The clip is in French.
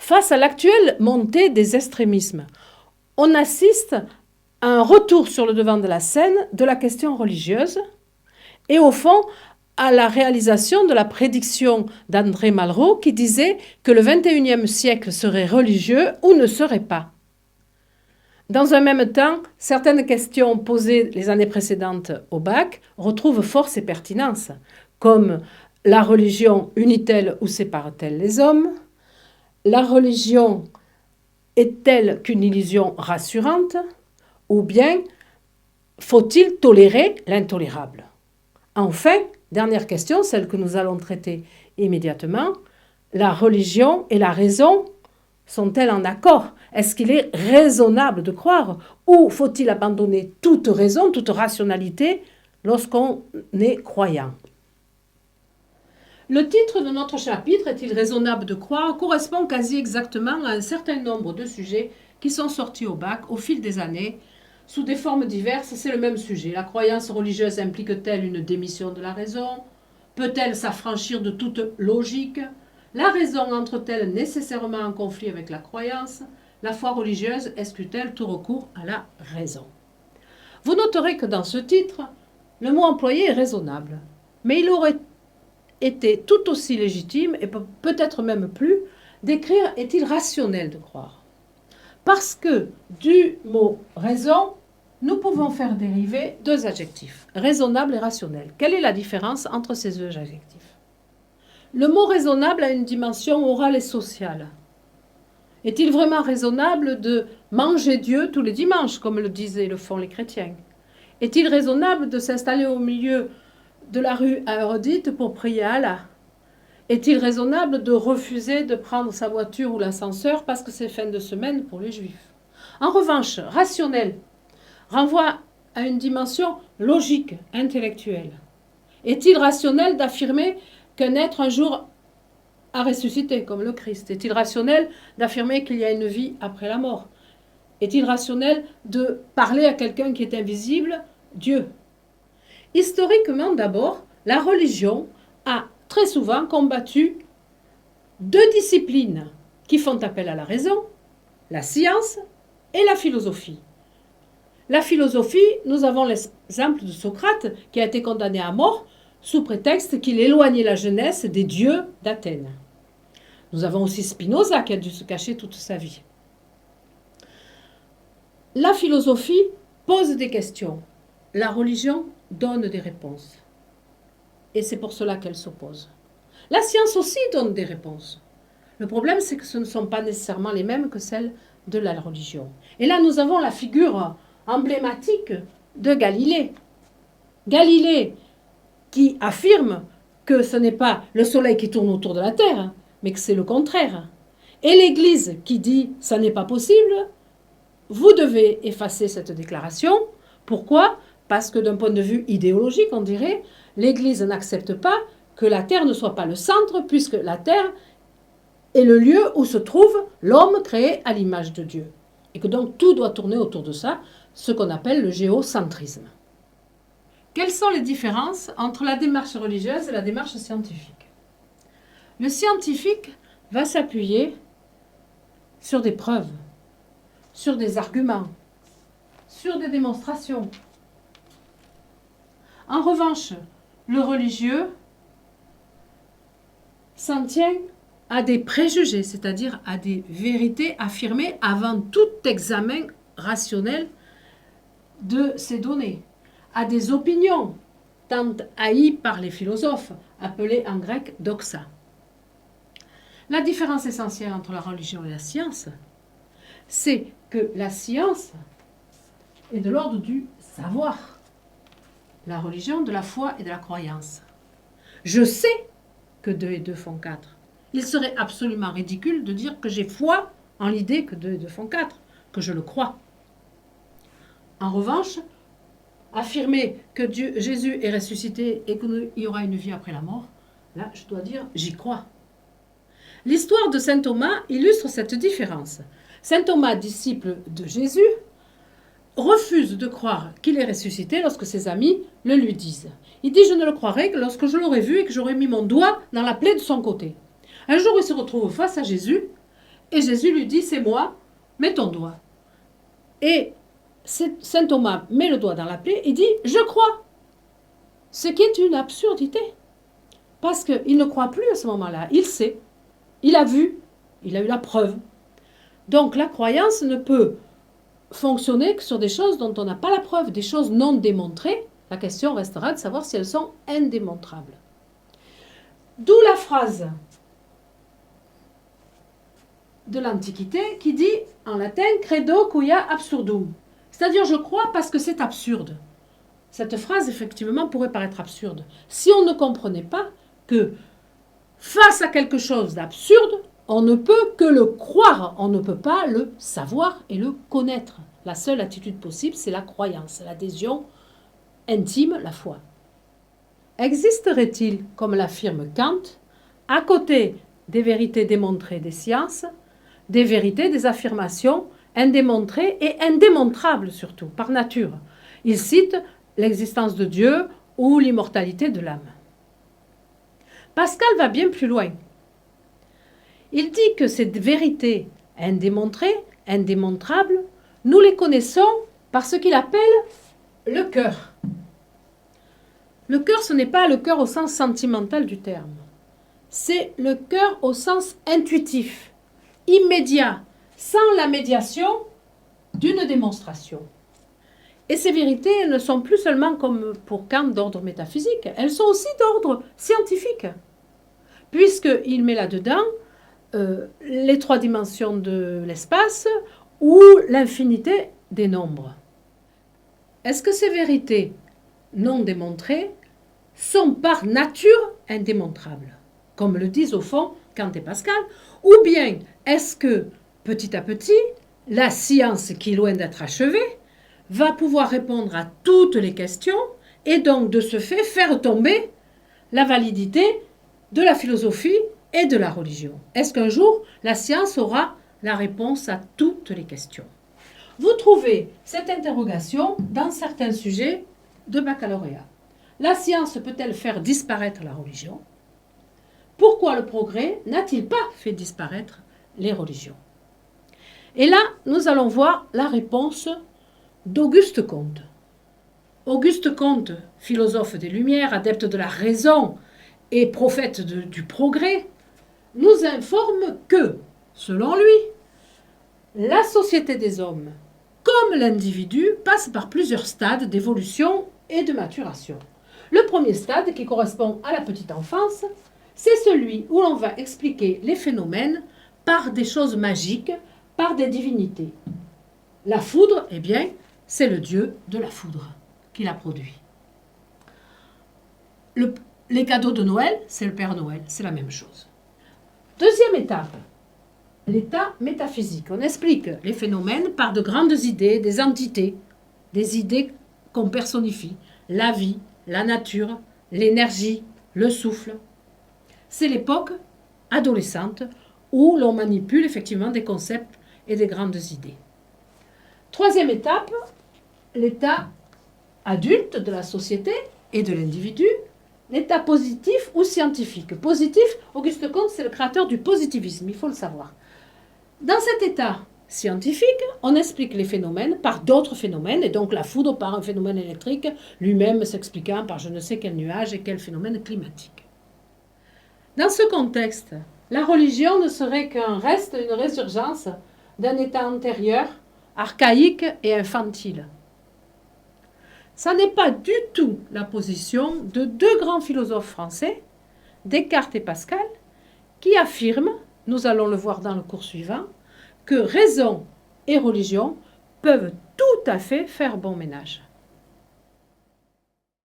Face à l'actuelle montée des extrémismes, on assiste à un retour sur le devant de la scène de la question religieuse et au fond à la réalisation de la prédiction d'André Malraux qui disait que le XXIe siècle serait religieux ou ne serait pas. Dans un même temps, certaines questions posées les années précédentes au bac retrouvent force et pertinence, comme la religion unit-elle ou sépare-t-elle les hommes? La religion est-elle qu'une illusion rassurante? Ou bien faut-il tolérer l'intolérable? Enfin, dernière question, celle que nous allons traiter immédiatement, la religion et la raison sont-elles en accord? Est-ce qu'il est raisonnable de croire? Ou faut-il abandonner toute raison, toute rationalité lorsqu'on est croyant? Le titre de notre chapitre, est-il raisonnable de croire, correspond quasi exactement à un certain nombre de sujets qui sont sortis au bac au fil des années. Sous des formes diverses, c'est le même sujet. La croyance religieuse implique-t-elle une démission de la raison? Peut-elle s'affranchir de toute logique? La raison entre-t-elle nécessairement en conflit avec la croyance? La foi religieuse exclut-elle tout recours à la raison? Vous noterez que dans ce titre, le mot employé est raisonnable, mais il aurait été tout aussi légitime, et peut-être même plus, d'écrire « est-il rationnel de croire ?» Parce que du mot « raison », nous pouvons faire dériver deux adjectifs, raisonnable et rationnel. Quelle est la différence entre ces deux adjectifs? Le mot raisonnable a une dimension orale et sociale. Est-il vraiment raisonnable de manger Dieu tous les dimanches, comme le disaient et le font les chrétiens? Est-il raisonnable de s'installer au milieu de la rue à heure dite pour prier à Allah? Est-il raisonnable de refuser de prendre sa voiture ou l'ascenseur parce que c'est fin de semaine pour les juifs? En revanche, rationnel renvoie à une dimension logique, intellectuelle. Est-il rationnel d'affirmer qu'un être un jour a ressuscité, comme le Christ? Est-il rationnel d'affirmer qu'il y a une vie après la mort? Est-il rationnel de parler à quelqu'un qui est invisible, Dieu? Historiquement d'abord, la religion a très souvent combattu deux disciplines qui font appel à la raison, la science et la philosophie. La philosophie, nous avons l'exemple de Socrate qui a été condamné à mort sous prétexte qu'il éloignait la jeunesse des dieux d'Athènes. Nous avons aussi Spinoza qui a dû se cacher toute sa vie. La philosophie pose des questions. La religion donne des réponses. Et c'est pour cela qu'elle s'oppose. La science aussi donne des réponses. Le problème, c'est que ce ne sont pas nécessairement les mêmes que celles de la religion. Et là, nous avons la figure emblématique de Galilée. Galilée qui affirme que ce n'est pas le soleil qui tourne autour de la Terre, mais que c'est le contraire. Et l'Église qui dit « ça n'est pas possible », vous devez effacer cette déclaration. Pourquoi? Parce que d'un point de vue idéologique, on dirait, l'Église n'accepte pas que la Terre ne soit pas le centre, puisque la Terre est le lieu où se trouve l'homme créé à l'image de Dieu. Et que donc tout doit tourner autour de ça, ce qu'on appelle le géocentrisme. Quelles sont les différences entre la démarche religieuse et la démarche scientifique? Le scientifique va s'appuyer sur des preuves, sur des arguments, sur des démonstrations. En revanche, le religieux s'en tient à des préjugés, c'est-à-dire à des vérités affirmées avant tout examen rationnel de ces données, à des opinions tant haïes par les philosophes, appelées en grec doxa. La différence essentielle entre la religion et la science, c'est que la science est de l'ordre du savoir, la religion de la foi et de la croyance. Je sais que 2 et 2 font 4. Il serait absolument ridicule de dire que j'ai foi en l'idée que 2 et 2 font 4, que je le crois. En revanche, affirmer que Jésus est ressuscité et qu'il y aura une vie après la mort, là, je dois dire, j'y crois. L'histoire de saint Thomas illustre cette différence. Saint Thomas, disciple de Jésus, refuse de croire qu'il est ressuscité lorsque ses amis le lui disent. Il dit « Je ne le croirai que lorsque je l'aurai vu et que j'aurai mis mon doigt dans la plaie de son côté ». Un jour, il se retrouve face à Jésus Et Jésus lui dit, c'est moi, mets ton doigt. Et saint Thomas met le doigt dans la plaie et dit, je crois. Ce qui est une absurdité. Parce qu'il ne croit plus à ce moment-là. Il sait, il a vu, il a eu la preuve. Donc la croyance ne peut fonctionner que sur des choses dont on n'a pas la preuve, des choses non démontrées. La question restera de savoir si elles sont indémontrables. D'où la phrase de l'Antiquité qui dit en latin « credo quia absurdum », c'est-à-dire « je crois parce que c'est absurde ». Cette phrase, effectivement, pourrait paraître absurde. Si on ne comprenait pas que face à quelque chose d'absurde, on ne peut que le croire, on ne peut pas le savoir et le connaître. La seule attitude possible, c'est la croyance, l'adhésion intime, la foi. Existerait-il, comme l'affirme Kant, à côté des vérités démontrées des sciences, des vérités, des affirmations indémontrées et indémontrables surtout, par nature? Il cite l'existence de Dieu ou l'immortalité de l'âme. Pascal va bien plus loin. Il dit que ces vérités indémontrées, indémontrables, nous les connaissons par ce qu'il appelle le cœur. Le cœur, ce n'est pas le cœur au sens sentimental du terme. C'est le cœur au sens intuitif, immédiat, sans la médiation d'une démonstration. Et ces vérités ne sont plus seulement, comme pour Kant, d'ordre métaphysique, elles sont aussi d'ordre scientifique, puisqu'il met là-dedans les 3 dimensions de l'espace ou l'infinité des nombres. Est-ce que ces vérités non démontrées sont par nature indémontrables, comme le disent au fond Kant et Pascal, ou bien est-ce que, petit à petit, la science, qui est loin d'être achevée, va pouvoir répondre à toutes les questions et donc, de ce fait, faire tomber la validité de la philosophie et de la religion? Est-ce qu'un jour, la science aura la réponse à toutes les questions? Vous trouvez cette interrogation dans certains sujets de baccalauréat. La science peut-elle faire disparaître la religion? Pourquoi le progrès n'a-t-il pas fait disparaître les religions? Et là, nous allons voir la réponse d'Auguste Comte. Auguste Comte, philosophe des Lumières, adepte de la raison et prophète du progrès, nous informe que, selon lui, la société des hommes, comme l'individu, passe par plusieurs stades d'évolution et de maturation. Le premier stade, qui correspond à la petite enfance, c'est celui où l'on va expliquer les phénomènes par des choses magiques, par des divinités. La foudre, eh bien, c'est le dieu de la foudre qui l'a produit. Les cadeaux de Noël, c'est le Père Noël, c'est la même chose. Deuxième étape, l'état métaphysique. On explique les phénomènes par de grandes idées, des entités, des idées qu'on personnifie. La vie, la nature, l'énergie, le souffle. C'est l'époque adolescente où l'on manipule effectivement des concepts et des grandes idées. Troisième étape, l'état adulte de la société et de l'individu, l'état positif ou scientifique. Positif, Auguste Comte, c'est le créateur du positivisme, il faut le savoir. Dans cet état scientifique, on explique les phénomènes par d'autres phénomènes, et donc la foudre par un phénomène électrique, lui-même s'expliquant par je ne sais quel nuage et quel phénomène climatique. Dans ce contexte, la religion ne serait qu'un reste, une résurgence d'un état antérieur, archaïque et infantile. Ça n'est pas du tout la position de 2 grands philosophes français, Descartes et Pascal, qui affirment, nous allons le voir dans le cours suivant, que raison et religion peuvent tout à fait faire bon ménage.